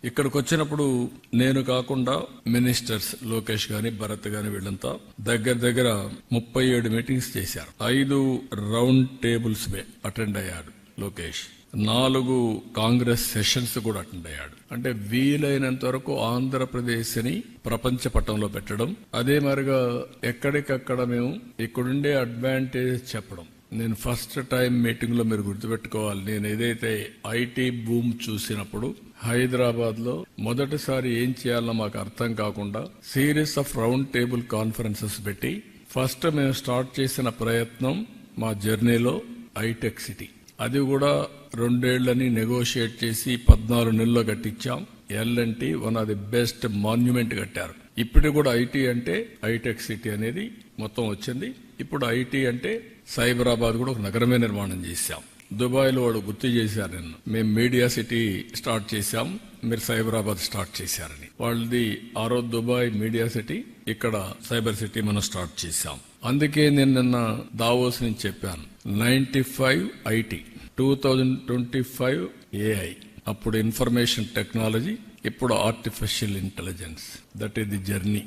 ఇక్కడికి వచ్చినప్పుడు నేను కాకుండా మినిస్టర్స్ లోకేష్ గాని భరత్ గాని వీళ్ళంతా దగ్గర 37 మీటింగ్స్ చేశారు. 5 రౌండ్ టేబుల్స్ అటెండ్ అయ్యాడు లోకేష్. 4 కాంగ్రెస్ సెషన్స్ కూడా అటెండ్ అయ్యాడు. అంటే వీలైనంత వరకు ఆంధ్రప్రదేశ్ ని ప్రపంచ పటంలో పెట్టడం, అదే మరిగా ఎక్కడికక్కడ మేము ఇక్కడుండే అడ్వాంటేజ్ చెప్పడం. నేను ఫస్ట్ టైం మీటింగ్ లో మీరు గుర్తుపెట్టుకోవాలి, నేను ఏదైతే ఐటీ బూమ్ చూసినప్పుడు హైదరాబాద్ లో మొదటిసారి ఏం చేయాలో మాకు అర్థం కాకుండా series of round table conferences పెట్టి ఫస్ట్ మేము స్టార్ట్ చేసిన ప్రయత్నం మా జర్నీలో హైటెక్ సిటీ. అది కూడా 2 ఏళ్లని నెగోషియేట్ చేసి 14 నెలల్లో కట్టించాం. L N T one of the best monument కట్టారు. ఇప్పుడు కూడా ఐటీ అంటే హైటెక్ సిటీ అనేది మొత్తం వచ్చింది. ఇప్పుడు ఐటీ అంటే సైబరాబాద్ కూడా ఒక నగరమే నిర్మాణం చేశాం. దుబాయ్ లో వాడు గుర్తు చేశారు నిన్ను, మేము మీడియా సిటీ స్టార్ట్ చేశాం, మీరు సైబరాబాద్ స్టార్ట్ చేశారని. వాళ్ళది ఆ రోజు దుబాయ్ మీడియా సిటీ, ఇక్కడ సైబర్ సిటీ మనం స్టార్ట్ చేశాం. అందుకే నేను నిన్న దావోస్ నుంచి చెప్పాను, 95 ఐటీ, 2025 ఏఐ, అప్పుడు ఇన్ఫర్మేషన్ టెక్నాలజీ, ఇప్పుడు artificial intelligence. That is the journey.